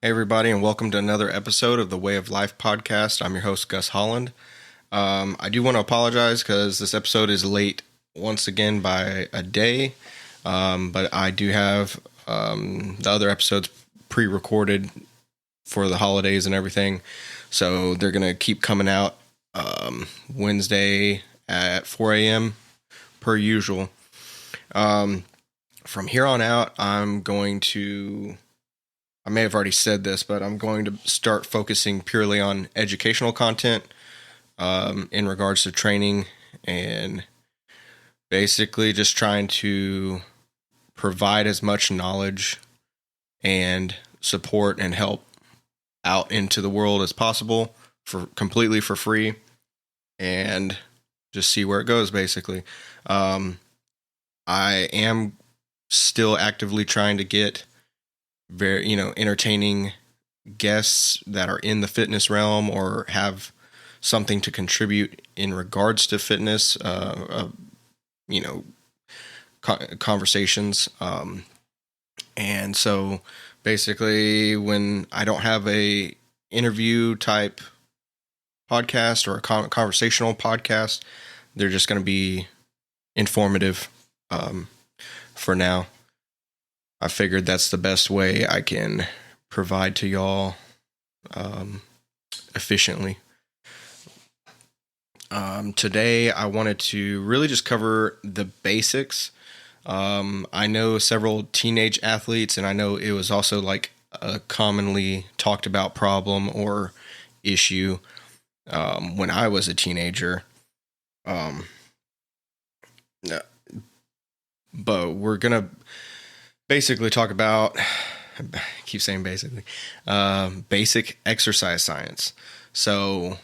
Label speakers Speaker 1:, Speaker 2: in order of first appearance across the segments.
Speaker 1: Hey, everybody, and welcome to another episode of the Way of Life podcast. I'm your host, Gus Holland. I do want to apologize because this episode is late once again by a day, but I do have the other episodes pre-recorded for the holidays and everything, so they're going to keep coming out Wednesday at 4 a.m. per usual. From here on out, I may have already said this, but I'm going to start focusing purely on educational content in regards to training and basically just trying to provide as much knowledge and support and help out into the world as possible completely for free and just see where it goes, basically. I am still actively trying to get entertaining guests that are in the fitness realm or have something to contribute in regards to fitness, conversations. And so basically when I don't have a interview type podcast or a conversational podcast, they're just going to be informative, for now. I figured that's the best way I can provide to y'all efficiently. Today, I wanted to really just cover the basics. I know several teenage athletes, and I know it was also like a commonly talked about problem or issue when I was a teenager. But we're going to basically talk about, I keep saying basically, basic exercise science. So,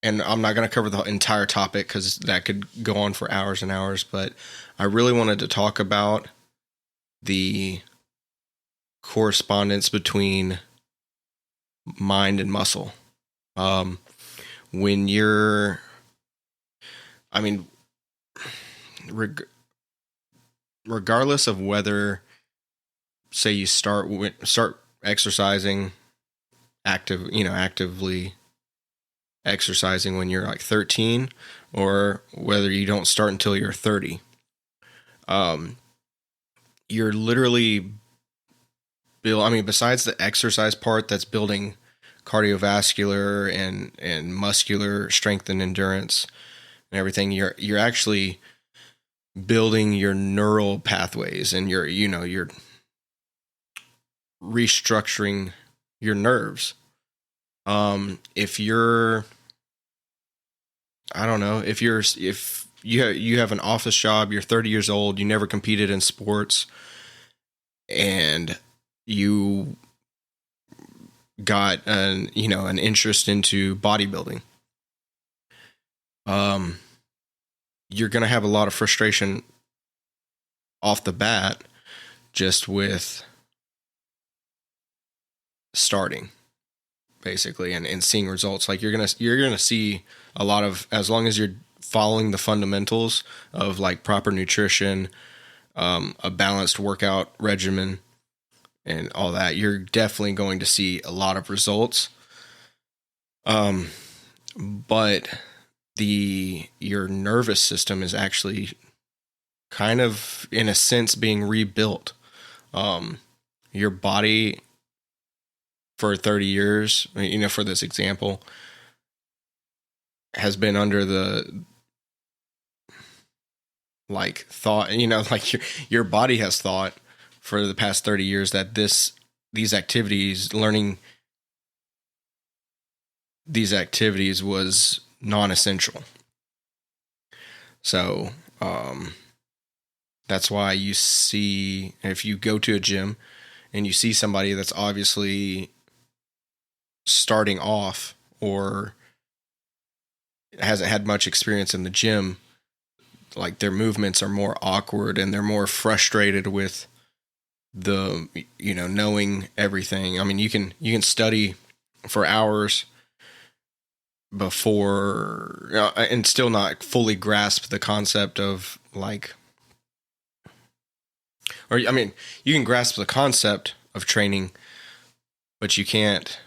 Speaker 1: and I'm not going to cover the entire topic because that could go on for hours and hours, but I really wanted to talk about the correspondence between mind and muscle. When you're, regardless of whether, say you start exercising actively exercising when you're like 13 or whether you don't start until you're 30, you're literally besides the exercise part that's building cardiovascular and muscular strength and endurance and everything, you're actually building your neural pathways and you're restructuring your nerves. If you have an office job, you're 30 years old, you never competed in sports, and you got an interest into bodybuilding, you're going to have a lot of frustration off the bat just with starting, basically, and seeing results. Like you're gonna see a lot of, as long as you're following the fundamentals of like proper nutrition, a balanced workout regimen, and all that, you're definitely going to see a lot of results. But your nervous system is actually kind of, in a sense, being rebuilt. Your body for 30 years, for this example, has been under the thought, your body has thought for the past 30 years that these activities, learning these activities was non-essential. So, that's why you see, if you go to a gym and you see somebody that's obviously starting off or hasn't had much experience in the gym, like their movements are more awkward and they're more frustrated with the, knowing everything. You can study for hours before and still not fully grasp the concept of you can grasp the concept of training, but you can't.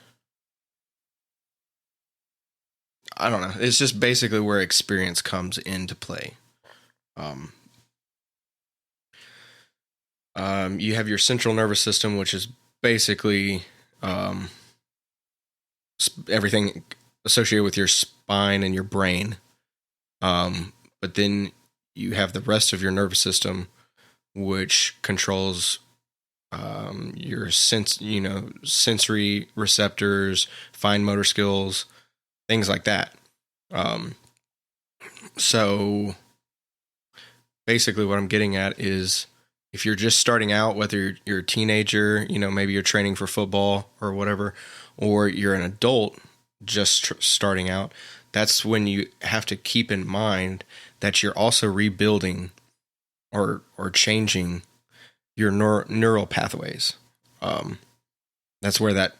Speaker 1: I don't know. It's just basically where experience comes into play. Um, you have your central nervous system, which is basically everything associated with your spine and your brain. But then you have the rest of your nervous system, which controls your sensory receptors, fine motor skills, things like that. So basically what I'm getting at is if you're just starting out, whether you're a teenager, maybe you're training for football or whatever, or you're an adult just starting out, that's when you have to keep in mind that you're also rebuilding or changing your neural pathways. That's where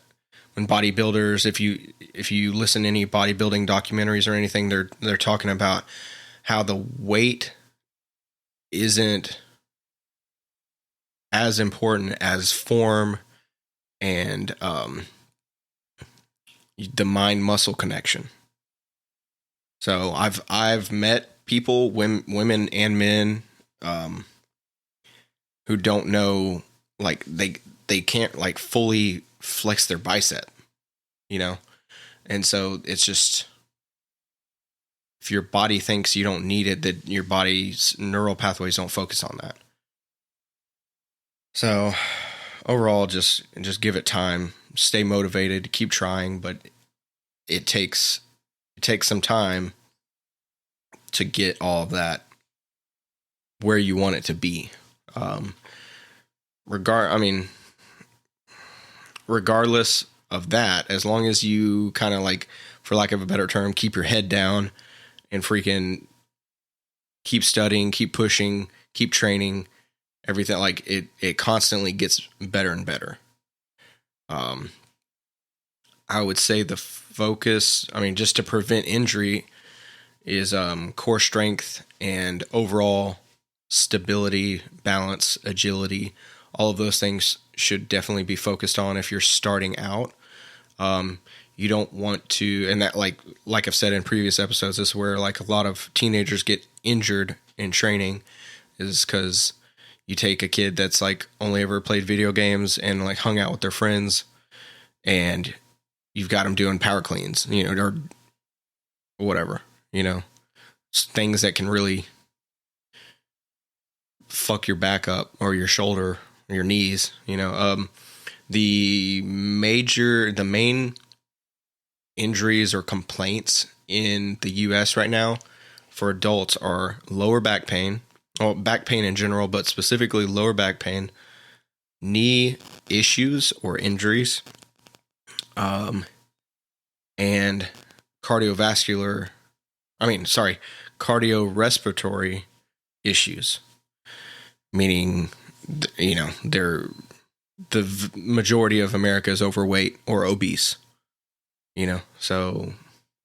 Speaker 1: when bodybuilders, if you listen to any bodybuilding documentaries or anything, they're talking about how the weight isn't as important as form and the mind muscle connection. So I've met people, women and men, who don't know, like they can't like fully flex their bicep, and so it's just, if your body thinks you don't need it, that your body's neural pathways don't focus on that. So overall, just give it time, stay motivated, keep trying, but it takes some time to get all of that where you want it to be. Regardless of that, as long as you kind of, like, for lack of a better term, keep your head down and freaking keep studying, keep pushing, keep training, everything, like it constantly gets better and better. I would say the focus, just to prevent injury, is core strength and overall stability, balance, agility. All of those things should definitely be focused on if you're starting out. You don't want to, and that, like I've said in previous episodes, this is where like a lot of teenagers get injured in training, is because you take a kid that's like only ever played video games and like hung out with their friends, and you've got them doing power cleans, or whatever, things that can really fuck your back up or your shoulder or your knees. The main injuries or complaints in the US right now for adults are lower back pain, well, back pain in general, but specifically lower back pain, knee issues or injuries, and cardiorespiratory issues, meaning, they're, the majority of America is overweight or obese, so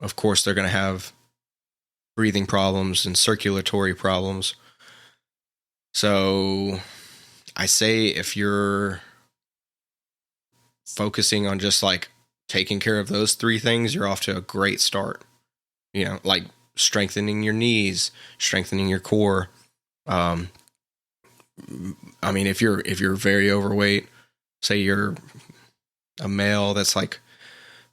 Speaker 1: of course they're going to have breathing problems and circulatory problems. So I say, if you're focusing on just like taking care of those three things, you're off to a great start. Like strengthening your knees, strengthening your core. If you're very overweight, say you're a male that's like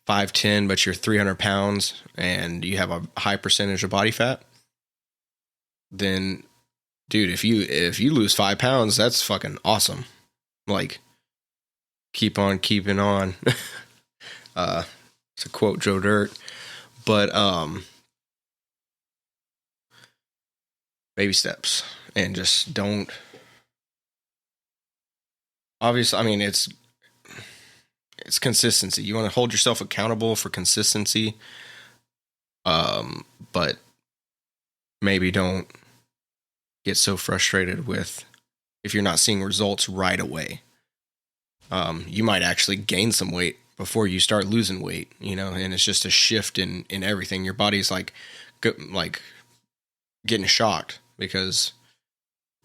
Speaker 1: 5'10", but you're 300 pounds and you have a high percentage of body fat, then, dude, if you lose 5 pounds, that's fucking awesome. Like, keep on keeping on. To quote Joe Dirt. But baby steps, and just don't. Obviously, it's consistency. You want to hold yourself accountable for consistency, but maybe don't get so frustrated with if you're not seeing results right away. You might actually gain some weight before you start losing weight, and it's just a shift in everything. Your body's like getting shocked because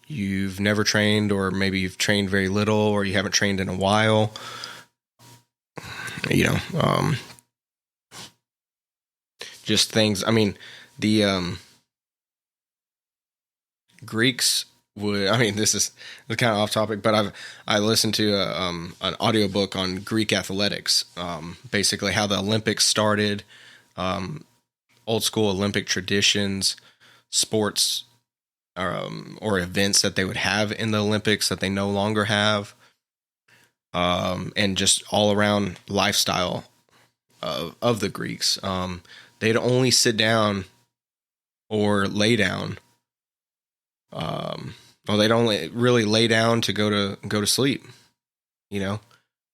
Speaker 1: you've never trained, or maybe you've trained very little, or you haven't trained in a while. you know, just things. I mean, the Greeks would. I mean, this is kind of off topic, but I listened to an audiobook on Greek athletics. Basically, how the Olympics started, old school Olympic traditions, sports, or events that they would have in the Olympics that they no longer have, and just all around lifestyle of the Greeks. They'd only sit down or lay down. Well, they'd only really lay down to go to sleep, you know,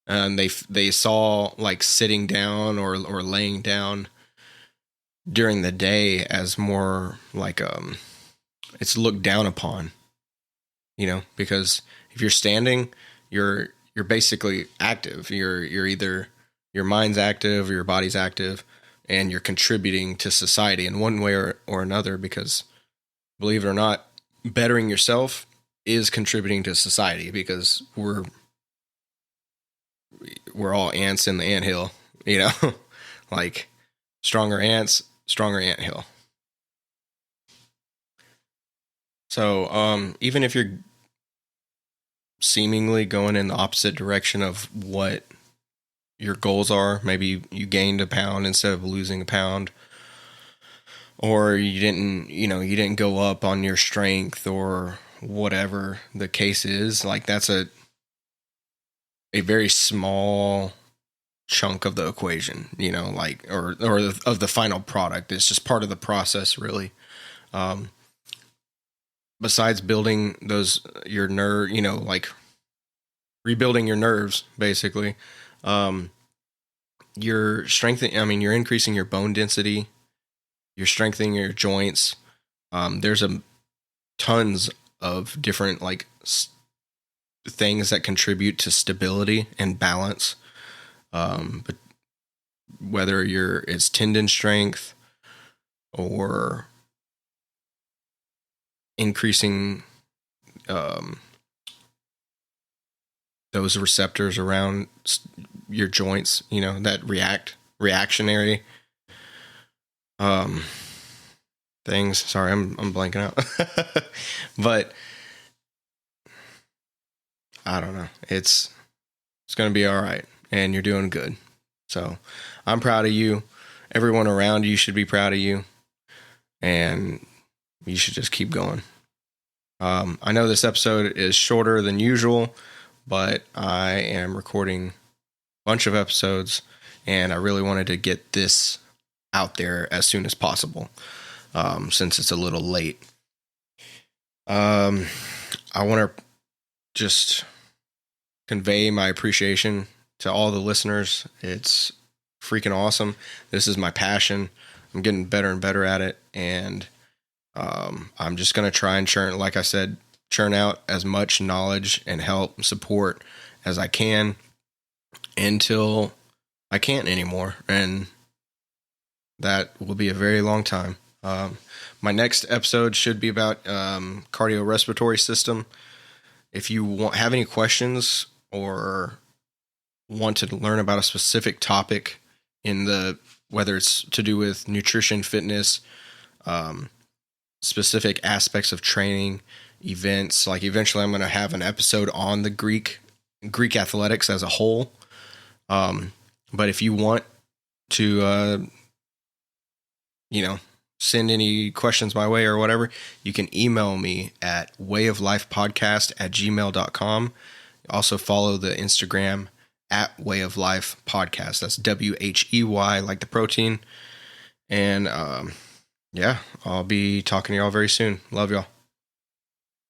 Speaker 1: and they saw like sitting down or laying down during the day as more like it's looked down upon, you know, because if you're standing, you're basically active. You're either your mind's active or your body's active, and you're contributing to society in one way or another, because believe it or not, bettering yourself is contributing to society, because we're all ants in the anthill, you know, like stronger ants, stronger anthill. So, even if you're seemingly going in the opposite direction of what your goals are, maybe you gained a pound instead of losing a pound, or you didn't go up on your strength, or whatever the case is, like that's a very small chunk of the equation, you know, like, or of the final product. It's just part of the process, really. Besides building your nerve, you know, like rebuilding your nerves, basically, you're strengthening. I mean, you're increasing your bone density. You're strengthening your joints. There's tons of different like things that contribute to stability and balance. But whether it's tendon strength or increasing those receptors around your joints, you know, that reactionary things. Sorry, I'm blanking out. But I don't know. It's going to be all right, and you're doing good. So I'm proud of you. Everyone around you should be proud of you, and you should just keep going. I know this episode is shorter than usual, but I am recording a bunch of episodes, and I really wanted to get this out there as soon as possible, since it's a little late. I want to just convey my appreciation to all the listeners. It's freaking awesome. This is my passion. I'm getting better and better at it, and I'm just going to try and churn out as much knowledge and help support as I can until I can't anymore. And that will be a very long time. My next episode should be about cardiorespiratory system. If you have any questions or want to learn about a specific topic whether it's to do with nutrition, fitness, specific aspects of training, events, like eventually I'm going to have an episode on the Greek athletics as a whole. But if you want to, send any questions my way or whatever, you can email me at wayoflifepodcast@gmail.com. Also follow the Instagram at wayoflifepodcast. That's WHEY, like the protein. And, I'll be talking to y'all very soon. Love y'all.